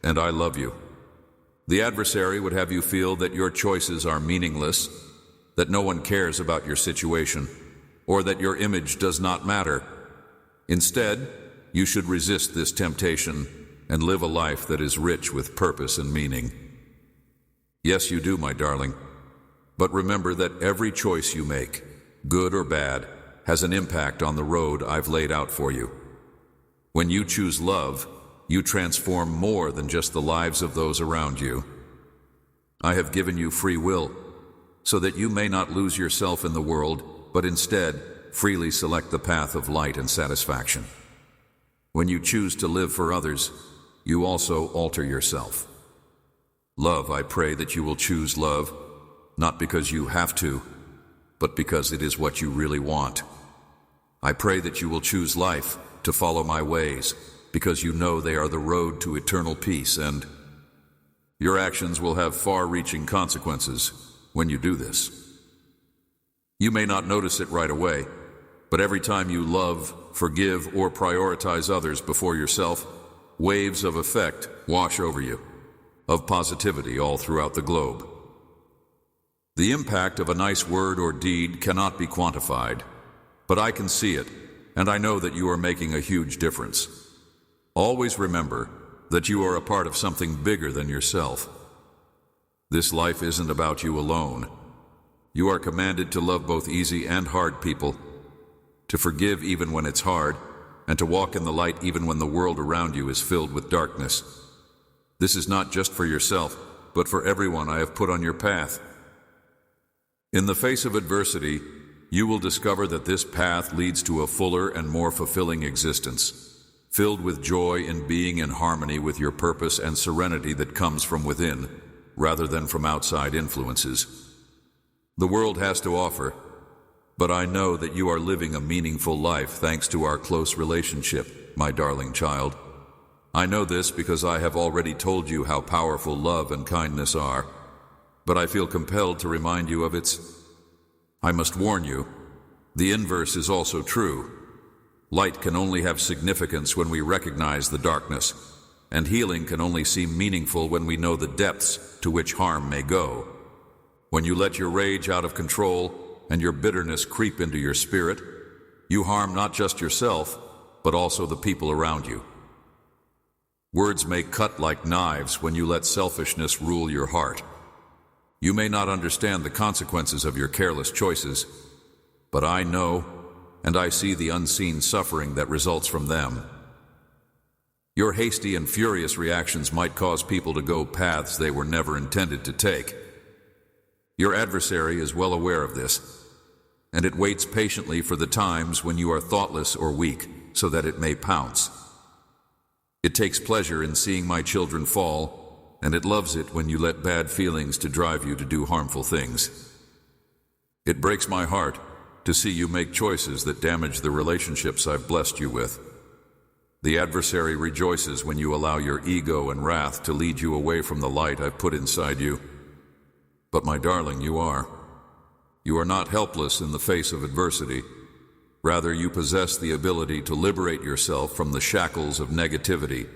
Speaker 1: and I love you. The adversary would have you feel that your choices are meaningless, that no one cares about your situation, or that your image does not matter. Instead, you should resist this temptation and live a life that is rich with purpose and meaning. Yes, you do, my darling. But remember that every choice you make, good or bad, has an impact on the road I've laid out for you. When you choose love, you transform more than just the lives of those around you. I have given you free will, so that you may not lose yourself in the world, but instead freely select the path of light and satisfaction. When you choose to live for others, you also alter yourself. Love, I pray that you will choose love, not because you have to, but because it is what you really want. I pray that you will choose life, to follow my ways, because you know they are the road to eternal peace, and your actions will have far-reaching consequences when you do this. You may not notice it right away, but every time you love, forgive, or prioritize others before yourself, waves of effect wash over you, of positivity all throughout the globe. The impact of a nice word or deed cannot be quantified, but I can see it, and I know that you are making a huge difference. Always remember that you are a part of something bigger than yourself. This life isn't about you alone. You are commanded to love both easy and hard people, to forgive even when it's hard, and to walk in the light even when the world around you is filled with darkness. This is not just for yourself, but for everyone I have put on your path. In the face of adversity, you will discover that this path leads to a fuller and more fulfilling existence, filled with joy in being in harmony with your purpose and serenity that comes from within, rather than from outside influences. The world has to offer, but I know that you are living a meaningful life thanks to our close relationship, my darling child. I know this because I have already told you how powerful love and kindness are, but I feel compelled to remind you of its. I must warn you, the inverse is also true. Light can only have significance when we recognize the darkness, and healing can only seem meaningful when we know the depths to which harm may go. When you let your rage out of control and your bitterness creep into your spirit, you harm not just yourself, but also the people around you. Words may cut like knives when you let selfishness rule your heart. You may not understand the consequences of your careless choices, but I know, and I see the unseen suffering that results from them. Your hasty and furious reactions might cause people to go paths they were never intended to take. Your adversary is well aware of this, and it waits patiently for the times when you are thoughtless or weak, so that it may pounce. It takes pleasure in seeing my children fall, and it loves it when you let bad feelings to drive you to do harmful things. It breaks my heart to see you make choices that damage the relationships I've blessed you with. The adversary rejoices when you allow your ego and wrath to lead you away from the light I've put inside you. But my darling, you are. You are not helpless in the face of adversity. Rather, you possess the ability to liberate yourself from the shackles of negativity.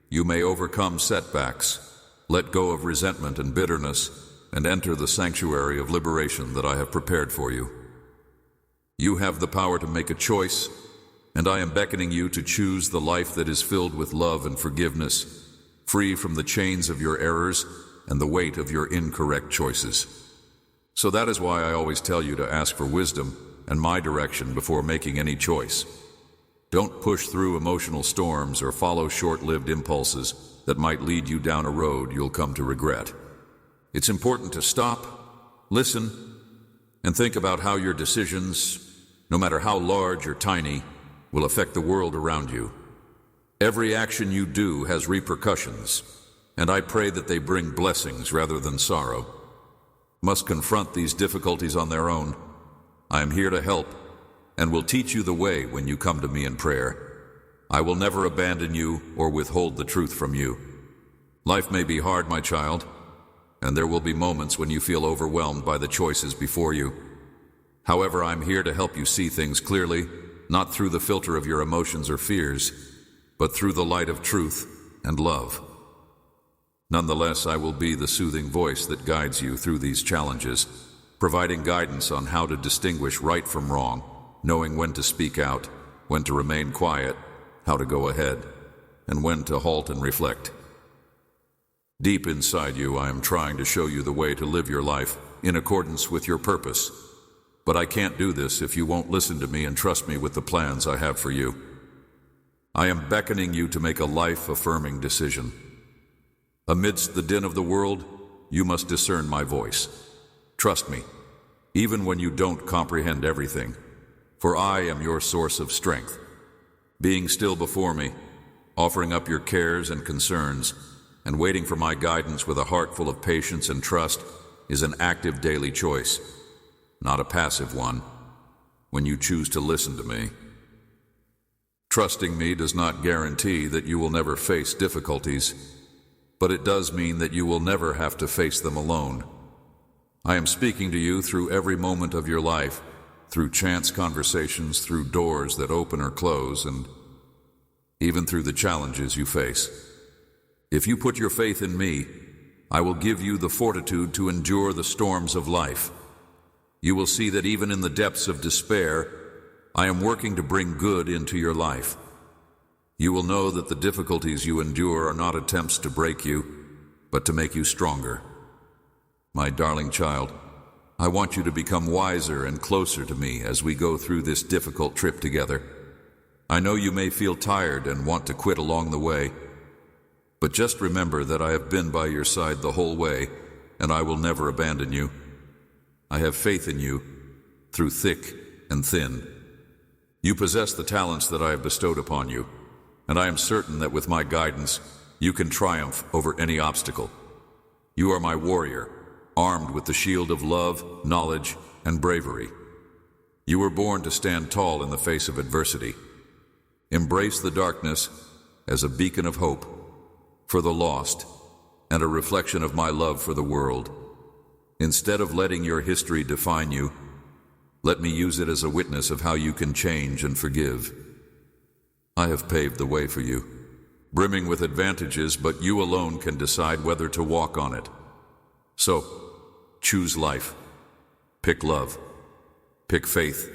Speaker 1: You may overcome setbacks, let go of resentment and bitterness, and enter the sanctuary of liberation that I have prepared for you. You have the power to make a choice, and I am beckoning you to choose the life that is filled with love and forgiveness, free from the chains of your errors and the weight of your incorrect choices. So that is why I always tell you to ask for wisdom and my direction before making any choice. Don't push through emotional storms or follow short-lived impulses that might lead you down a road you'll come to regret. It's important to stop, listen, and think about how your decisions, no matter how large or tiny, will affect the world around you. Every action you do has repercussions, and I pray that they bring blessings rather than sorrow. Must confront these difficulties on their own. I am here to help, and will teach you the way when you come to me in prayer. I will never abandon you or withhold the truth from you. Life may be hard, my child, and there will be moments when you feel overwhelmed by the choices before you. However, I'm here to help you see things clearly, not through the filter of your emotions or fears, but through the light of truth and love. Nonetheless, I will be the soothing voice that guides you through these challenges, providing guidance on how to distinguish right from wrong, knowing when to speak out, when to remain quiet, how to go ahead, and when to halt and reflect. Deep inside you, I am trying to show you the way to live your life in accordance with your purpose. But I can't do this if you won't listen to me and trust me with the plans I have for you. I am beckoning you to make a life-affirming decision. Amidst the din of the world, you must discern my voice. Trust me, even when you don't comprehend everything, for I am your source of strength. Being still before me, offering up your cares and concerns, and waiting for my guidance with a heart full of patience and trust is an active daily choice, not a passive one, when you choose to listen to me. Trusting me does not guarantee that you will never face difficulties, but it does mean that you will never have to face them alone. I am speaking to you through every moment of your life, through chance conversations, through doors that open or close, and even through the challenges you face. If you put your faith in me, I will give you the fortitude to endure the storms of life. You will see that even in the depths of despair, I am working to bring good into your life. You will know that the difficulties you endure are not attempts to break you, but to make you stronger. My darling child, I want you to become wiser and closer to me as we go through this difficult trip together. I know you may feel tired and want to quit along the way, but just remember that I have been by your side the whole way, and I will never abandon you. I have faith in you, through thick and thin. You possess the talents that I have bestowed upon you, and I am certain that with my guidance, you can triumph over any obstacle. You are my warrior, armed with the shield of love, knowledge, and bravery. You were born to stand tall in the face of adversity. Embrace the darkness as a beacon of hope for the lost and a reflection of my love for the world. Instead of letting your history define you, let me use it as a witness of how you can change and forgive. I have paved the way for you, brimming with advantages, but you alone can decide whether to walk on it. So, choose life, pick love, pick faith,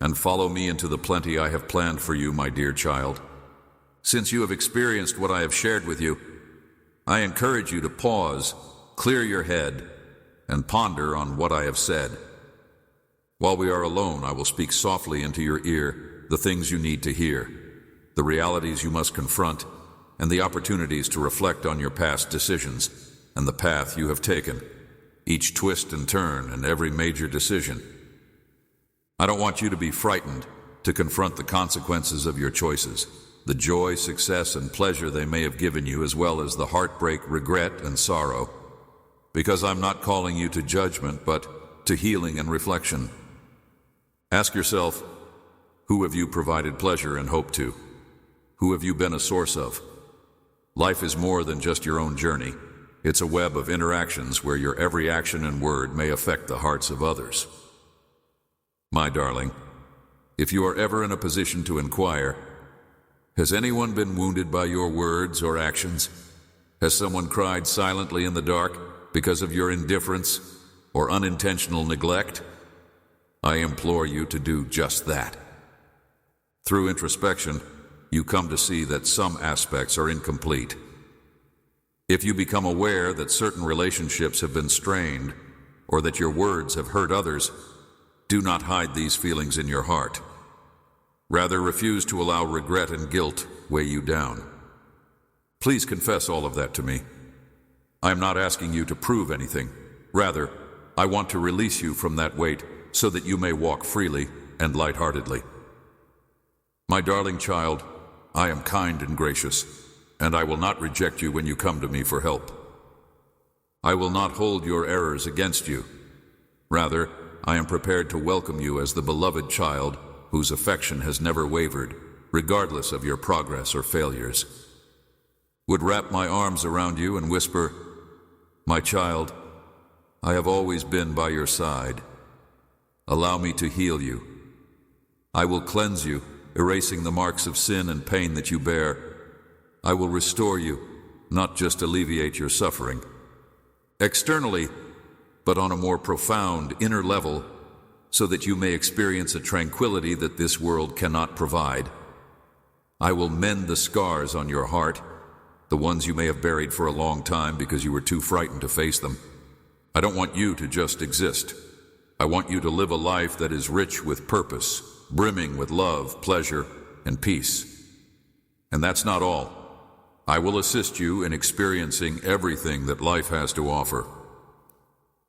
Speaker 1: and follow me into the plenty I have planned for you, my dear child. Since you have experienced what I have shared with you, I encourage you to pause, clear your head, and ponder on what I have said. While we are alone, I will speak softly into your ear the things you need to hear, the realities you must confront, and the opportunities to reflect on your past decisions and the path you have taken, each twist and turn and every major decision. I don't want you to be frightened to confront the consequences of your choices, the joy, success, and pleasure they may have given you, as well as the heartbreak, regret, and sorrow, because I'm not calling you to judgment, but to healing and reflection. Ask yourself, who have you provided pleasure and hope to? Who have you been a source of? Life is more than just your own journey. It's a web of interactions where your every action and word may affect the hearts of others. My darling, If you are ever in a position to inquire, has anyone been wounded by your words or actions? Has someone cried silently in the dark because of your indifference or unintentional neglect? I implore you to do just that. Through introspection, you come to see that some aspects are incomplete. If you become aware that certain relationships have been strained or that your words have hurt others, do not hide these feelings in your heart. Rather, refuse to allow regret and guilt weigh you down. Please confess all of that to me. I am not asking you to prove anything. Rather, I want to release you from that weight so that you may walk freely and lightheartedly. My darling child, I am kind and gracious, and I will not reject you when you come to me for help. I will not hold your errors against you. Rather, I am prepared to welcome you as the beloved child whose affection has never wavered, regardless of your progress or failures. Would wrap my arms around you and whisper, "My child, I have always been by your side. Allow me to heal you. I will cleanse you, erasing the marks of sin and pain that you bear. I will restore you, not just alleviate your suffering. Externally, but on a more profound inner level, so that you may experience a tranquility that this world cannot provide. I will mend the scars on your heart, the ones you may have buried for a long time because you were too frightened to face them. I don't want you to just exist. I want you to live a life that is rich with purpose, brimming with love, pleasure, and peace. And that's not all. I will assist you in experiencing everything that life has to offer.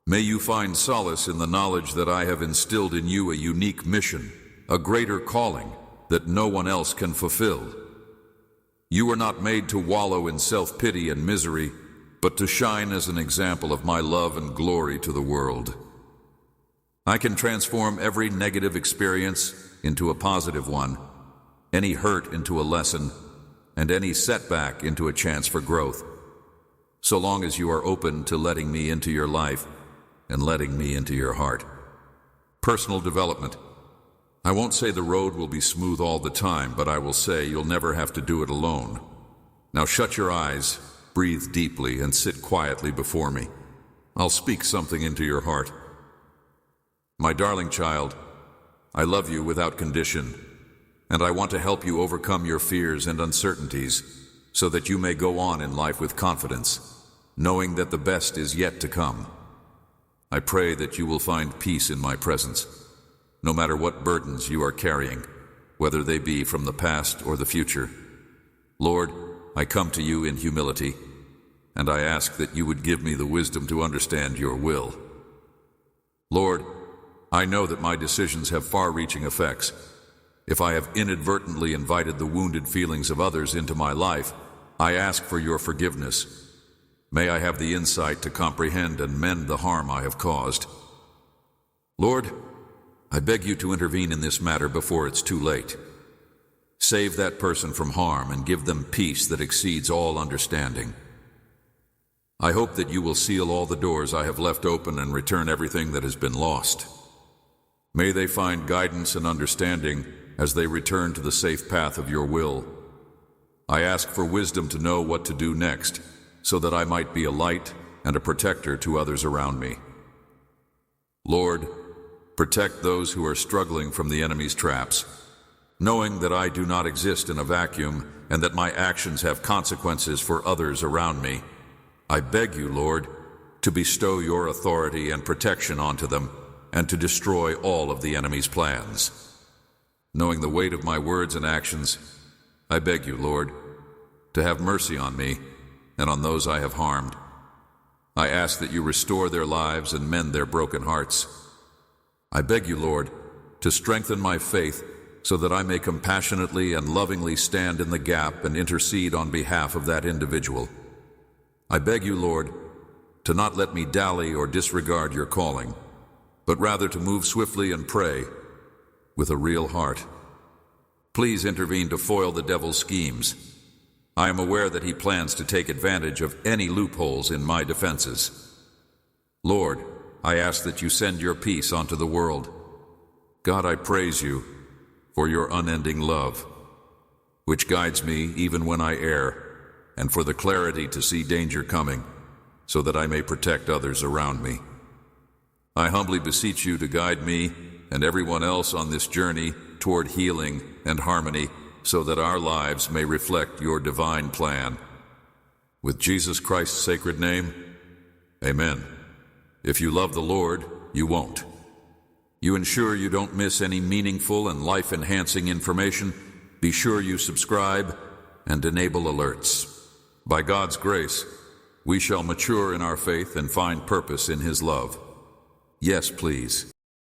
Speaker 1: May you find solace in the knowledge that I have instilled in you a unique mission, a greater calling that no one else can fulfill. You are not made to wallow in self-pity and misery, but to shine as an example of my love and glory to the world. I can transform every negative experience into a positive one, any hurt into a lesson, and any setback into a chance for growth, so long as you are open to letting me into your life and letting me into your heart. Personal development. I won't say the road will be smooth all the time, but I will say you'll never have to do it alone. Now shut your eyes, breathe deeply, and sit quietly before me. I'll speak something into your heart. My darling child, I love you without condition, and I want to help you overcome your fears and uncertainties so that you may go on in life with confidence, knowing that the best is yet to come. I pray that you will find peace in my presence, no matter what burdens you are carrying, whether they be from the past or the future. Lord, I come to you in humility, and I ask that you would give me the wisdom to understand your will. Lord, I know that my decisions have far-reaching effects. If I have inadvertently invited the wounded feelings of others into my life, I ask for your forgiveness. May I have the insight to comprehend and mend the harm I have caused. Lord, I beg you to intervene in this matter before it's too late. Save that person from harm and give them peace that exceeds all understanding. I hope that you will seal all the doors I have left open and return everything that has been lost. May they find guidance and understanding as they return to the safe path of your will. I ask for wisdom to know what to do next, so that I might be a light and a protector to others around me. Lord, protect those who are struggling from the enemy's traps. Knowing that I do not exist in a vacuum and that my actions have consequences for others around me, I beg you, Lord, to bestow your authority and protection onto them and to destroy all of the enemy's plans. Knowing the weight of my words and actions, I beg you, Lord, to have mercy on me and on those I have harmed. I ask that you restore their lives and mend their broken hearts. I beg you, Lord, to strengthen my faith so that I may compassionately and lovingly stand in the gap and intercede on behalf of that individual. I beg you, Lord, to not let me dally or disregard your calling, but rather to move swiftly and pray with a real heart. Please intervene to foil the devil's schemes. I am aware that he plans to take advantage of any loopholes in my defenses. Lord, I ask that you send your peace onto the world. God, I praise you for your unending love, which guides me even when I err, and for the clarity to see danger coming, so that I may protect others around me. I humbly beseech you to guide me and everyone else on this journey toward healing and harmony, so that our lives may reflect your divine plan. With Jesus Christ's sacred name, amen. If you love the Lord, you won't. You ensure you don't miss any meaningful and life-enhancing information. Be sure you subscribe and enable alerts. By God's grace, we shall mature in our faith and find purpose in His love. Yes, please.